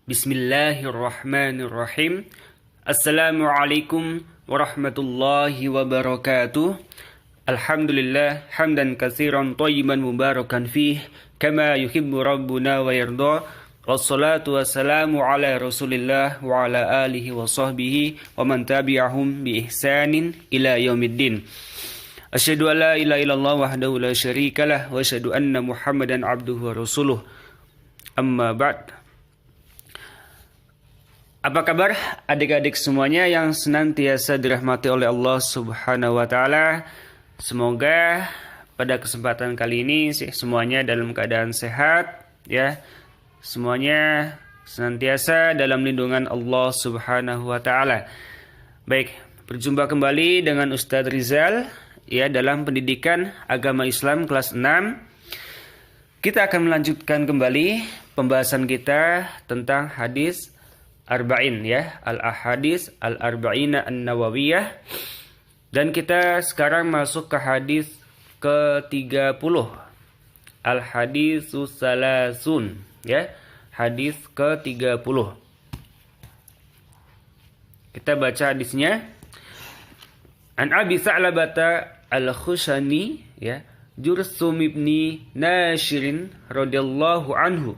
Bismillahirrahmanirrahim. Assalamualaikum warahmatullahi wabarakatuh. Alhamdulillah hamdan katsiran thayyiban mubarakan fih kama yuhibbu rabbuna wa yarda. Wassalatu wassalamu ala Rasulillah wa ala alihi wa sahbihi wa man tabi'ahum bi ihsanin ila yaumiddin. Asyhadu an la ilaha illallah wahdahu la syarikalah wa asyhadu anna Muhammadan abduhu wa rasuluh. Amma ba'd. Apa kabar adik-adik semuanya yang senantiasa dirahmati oleh Allah Subhanahu wa taala? Semoga pada kesempatan kali ini semuanya dalam keadaan sehat ya. Semuanya senantiasa dalam lindungan Allah Subhanahu wa taala. Baik, berjumpa kembali dengan Ustadz Rizal ya dalam pendidikan agama Islam kelas 6. Kita akan melanjutkan kembali pembahasan kita tentang hadis Arba'in ya, Al-Ahadis Al-Arba'ina An-Nawawiyah. Dan kita sekarang masuk ke hadis ke-30. Al-Hadisus Salasun ya, hadis ke-30. Kita baca hadisnya. An Abi Sa'labata Al-Khushani ya, Jursum ibni Nashirin radhiyallahu anhu.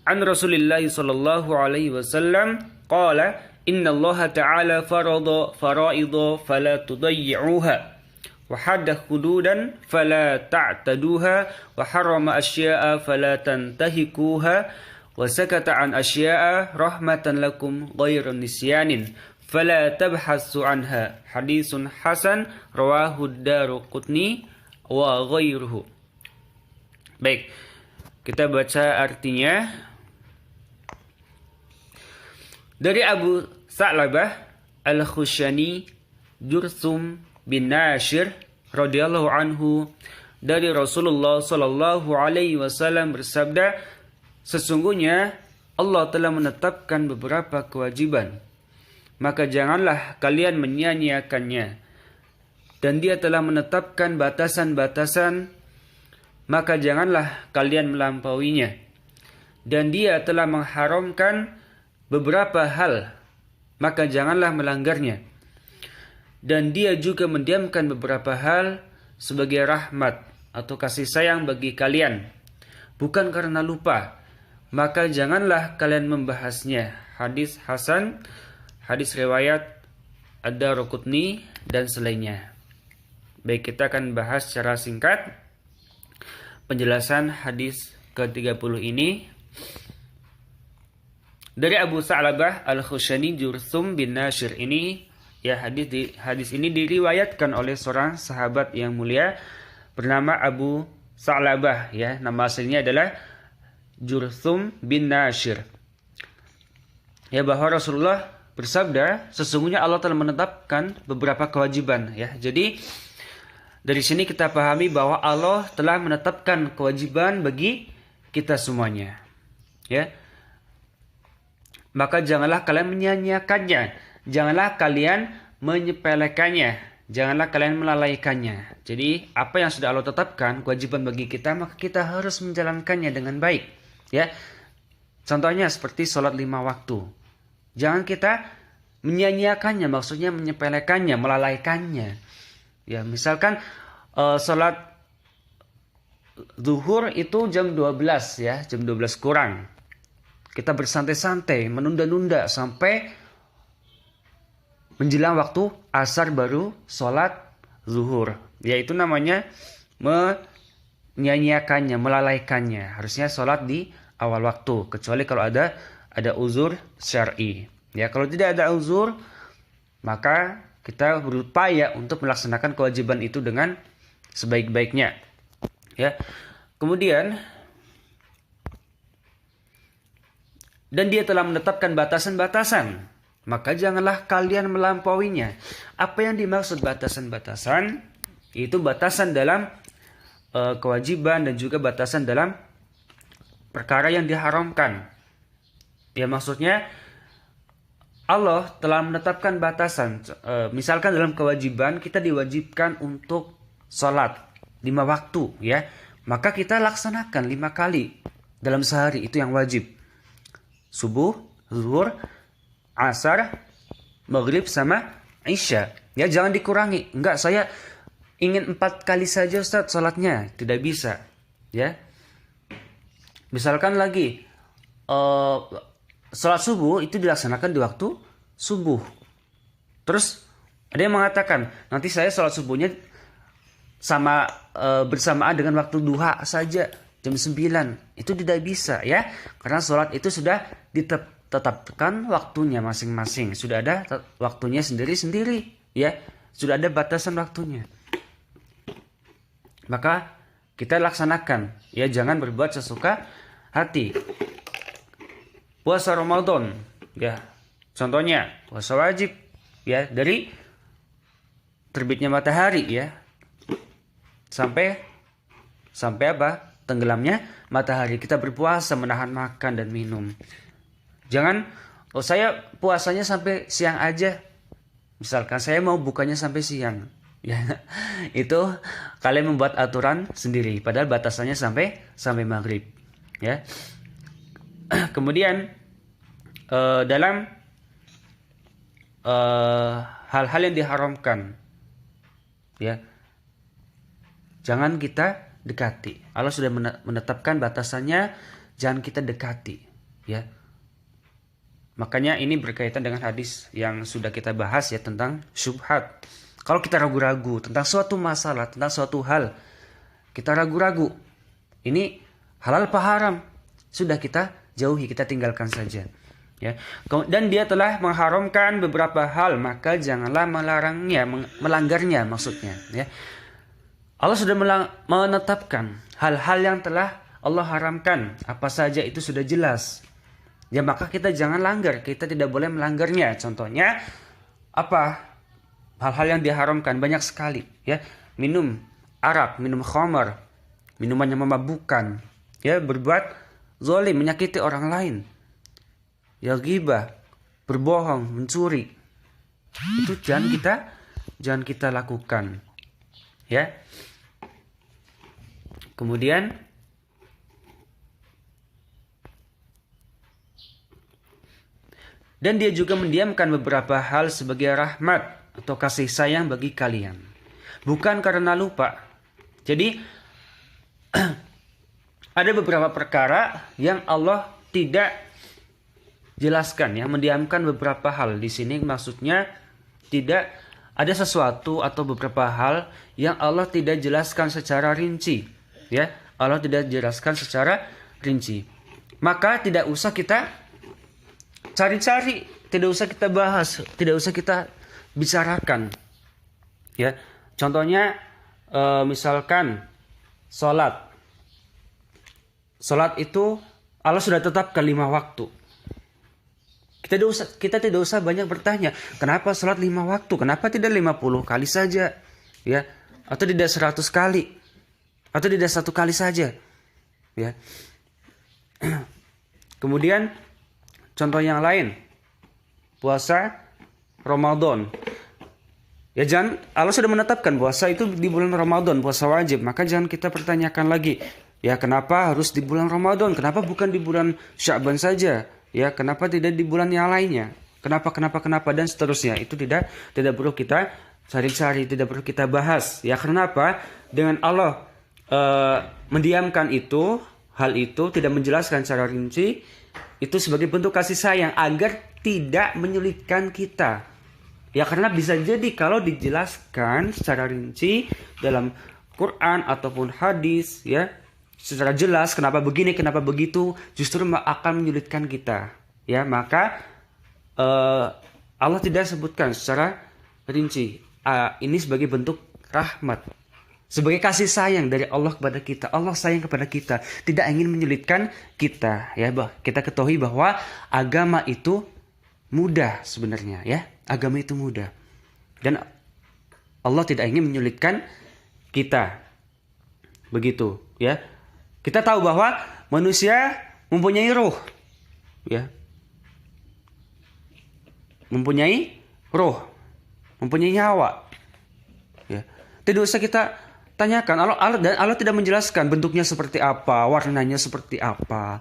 An Rasulillah sallallahu alaihi wasallam qala inna Allah ta'ala farada faraidha fala tudayyi'uha wa hadda hududan fala ta'taduha wa harrama asya'a fala tantahikuha wa sakata an asya'a rahmatan lakum ghairu nisyanin fala tabhasu anha. Hadisun hasan rawahu ad-Daruqutni wa ghairuhu. Baik, kita baca artinya. Dari Abu Sa'labah Al-Khushani Jursum bin Nashir radhiyallahu anhu, dari Rasulullah sallallahu alaihi wasallam bersabda, sesungguhnya Allah telah menetapkan beberapa kewajiban, maka janganlah kalian menyia-nyiakannya. Dan Dia telah menetapkan batasan-batasan, maka janganlah kalian melampauinya. Dan Dia telah mengharamkan beberapa hal, maka janganlah melanggarnya. Dan Dia juga mendiamkan beberapa hal sebagai rahmat atau kasih sayang bagi kalian, bukan karena lupa, maka janganlah kalian membahasnya. Hadis hasan, hadis riwayat Ad-Daruqutni dan selainnya. Baik, kita akan bahas secara singkat penjelasan hadis ke-30 ini. Dari Abu Sa'labah Al-Khushani Jursum bin Nashir ini ya, hadis ini diriwayatkan oleh seorang sahabat yang mulia bernama Abu Sa'labah ya, nama aslinya adalah Jursum bin Nashir. Ya, bahwa Rasulullah bersabda, sesungguhnya Allah telah menetapkan beberapa kewajiban ya. Jadi dari sini kita pahami bahwa Allah telah menetapkan kewajiban bagi kita semuanya ya. Maka janganlah kalian menyia-nyiakannya, janganlah kalian menyepelekannya, janganlah kalian melalaikannya. Jadi apa yang sudah Allah tetapkan kewajiban bagi kita, maka kita harus menjalankannya dengan baik ya. Contohnya seperti sholat 5 waktu. Jangan kita menyia-nyiakannya, maksudnya menyepelekannya, melalaikannya. Ya, misalkan sholat zuhur itu jam 12 ya, jam 12 kurang. Kita bersantai-santai, menunda-nunda sampai menjelang waktu asar baru sholat zuhur. Yaitu namanya menyia-nyiakannya, melalaikannya. Harusnya sholat di awal waktu, kecuali kalau ada uzur syar'i. Ya, kalau tidak ada uzur, maka kita berupaya untuk melaksanakan kewajiban itu dengan sebaik-baiknya. Ya. Kemudian dan Dia telah menetapkan batasan-batasan, maka janganlah kalian melampauinya. Apa yang dimaksud batasan-batasan? Itu batasan dalam kewajiban dan juga batasan dalam perkara yang diharamkan. Ya, maksudnya Allah telah menetapkan batasan. Misalkan dalam kewajiban kita diwajibkan untuk sholat 5 waktu ya, maka kita laksanakan 5 kali dalam sehari, itu yang wajib. Subuh, zuhur, asar, maghrib sama isya. Ya, jangan dikurangi. Enggak, saya ingin 4 kali saja Ustaz salatnya. Tidak bisa. Ya. Misalkan lagi salat subuh itu dilaksanakan di waktu subuh. Terus ada yang mengatakan, nanti saya salat subuhnya bersamaan dengan waktu duha saja, jam 9. Itu tidak bisa ya. Karena salat itu sudah ditetapkan waktunya masing-masing. Sudah ada waktunya sendiri-sendiri ya. Sudah ada batasan waktunya. Maka kita laksanakan ya, jangan berbuat sesuka hati. Puasa Ramadan ya. Contohnya puasa wajib ya, dari terbitnya matahari ya sampai apa? Tenggelamnya matahari. Kita berpuasa, menahan makan dan minum. Jangan saya puasanya sampai siang aja. Misalkan saya mau bukanya sampai siang. Ya, itu kalian membuat aturan sendiri. Padahal batasannya sampai maghrib. Ya. Kemudian dalam hal-hal yang diharamkan, ya, jangan kita dekati. Allah sudah menetapkan batasannya, jangan kita dekati, ya. Makanya ini berkaitan dengan hadis yang sudah kita bahas ya, tentang syubhat. Kalau kita ragu-ragu tentang suatu masalah, tentang suatu hal, kita ragu-ragu, ini halal apa haram, sudah kita jauhi, kita tinggalkan saja. Ya. Dan dia telah mengharamkan beberapa hal, maka janganlah melarangnya, melanggarnya maksudnya. Ya. Allah sudah menetapkan hal-hal yang telah Allah haramkan, apa saja itu sudah jelas. Ya, maka kita jangan langgar, kita tidak boleh melanggarnya. Contohnya apa? Hal-hal yang diharamkan banyak sekali. Ya, minum arak, minum khamar, minuman yang memabukkan. Ya, berbuat zalim, menyakiti orang lain. Ya, ghibah, berbohong, mencuri. Itu jangan kita lakukan. Ya. Kemudian dan dia juga mendiamkan beberapa hal sebagai rahmat atau kasih sayang bagi kalian, bukan karena lupa. Jadi ada beberapa perkara yang Allah tidak jelaskan ya, mendiamkan beberapa hal. Di sini maksudnya tidak ada sesuatu atau beberapa hal yang Allah tidak jelaskan secara rinci, ya. Allah tidak jelaskan secara rinci. Maka tidak usah kita cari-cari, tidak usah kita bahas, tidak usah kita bicarakan. Ya. Contohnya misalkan salat. Salat itu Allah sudah tetapkan 5 waktu. Kita tidak usah banyak bertanya, kenapa salat 5 waktu? Kenapa tidak 50 kali saja? Ya, atau tidak 100 kali? Atau tidak 1 kali saja? Ya. Kemudian contoh yang lain, puasa Ramadan. Ya, jangan, Allah sudah menetapkan puasa itu di bulan Ramadan, puasa wajib. Maka jangan kita pertanyakan lagi, ya kenapa harus di bulan Ramadan? Kenapa bukan di bulan Sya'ban saja? Ya, kenapa tidak di bulan yang lainnya? Kenapa dan seterusnya. Itu tidak perlu kita cari-cari, tidak perlu kita bahas. Ya, karena apa? Dengan Allah mendiamkan itu, hal itu tidak menjelaskan secara rinci, itu sebagai bentuk kasih sayang agar tidak menyulitkan kita. Ya, karena bisa jadi kalau dijelaskan secara rinci dalam Quran ataupun hadis, ya, secara jelas kenapa begini, kenapa begitu, justru akan menyulitkan kita. Ya, maka Allah tidak sebutkan secara rinci. Ini sebagai bentuk rahmat, sebagai kasih sayang dari Allah kepada kita. Allah sayang kepada kita, tidak ingin menyulitkan kita. Ya, kita ketahui bahwa agama itu mudah sebenarnya. Ya, agama itu mudah, dan Allah tidak ingin menyulitkan kita. Begitu. Ya. Kita tahu bahwa manusia mempunyai ruh, ya, mempunyai ruh, mempunyai nyawa, ya. Tidak usah kita tanyakan. Allah tidak menjelaskan bentuknya seperti apa, warnanya seperti apa.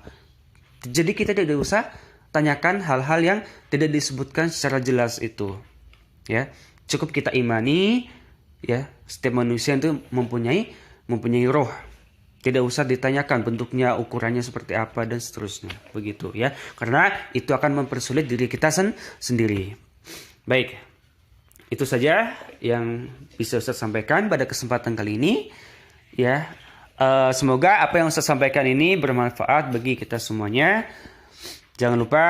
Jadi kita tidak usah tanyakan hal-hal yang tidak disebutkan secara jelas itu. Ya, cukup kita imani ya, setiap manusia itu mempunyai roh. Tidak usah ditanyakan bentuknya, ukurannya seperti apa dan seterusnya. Begitu ya. Karena itu akan mempersulit diri kita sendiri. Baik. Itu saja yang bisa Ustaz sampaikan pada kesempatan kali ini. Ya. Semoga apa yang Ustaz sampaikan ini bermanfaat bagi kita semuanya. Jangan lupa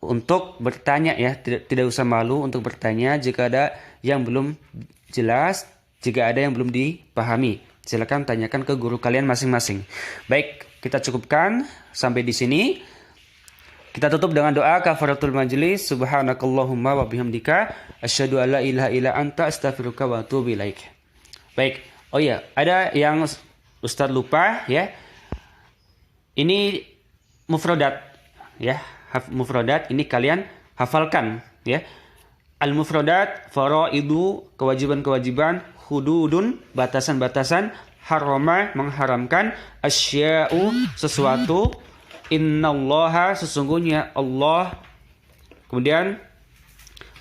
untuk bertanya ya. Tidak usah malu untuk bertanya jika ada yang belum jelas, jika ada yang belum dipahami. Silakan tanyakan ke guru kalian masing-masing. Baik, kita cukupkan sampai di sini. Kita tutup dengan doa kafaratul majlis. Subhanakallahumma wa bihamdika asyhadu an la ilaha illa anta astaghfiruka wa atubu ilaik. Baik. Oh iya, ada yang Ustaz lupa ya. Ini mufradat ya. Mufradat ini kalian hafalkan ya. Al-mufradat faraidu, kewajiban-kewajiban, hududun, batasan-batasan, harama, mengharamkan, asya'u, sesuatu, innallaha, sesungguhnya Allah. Kemudian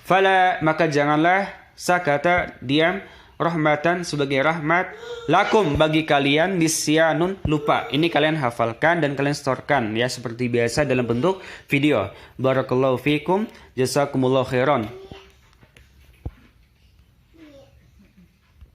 fala, maka janganlah, sakata, diam, rahmatan, sebagai rahmat, lakum, bagi kalian, nisyanun, lupa. Ini kalian hafalkan dan kalian storekan ya, seperti biasa dalam bentuk video. Barakallahu fikum, jazakumullahu khairan.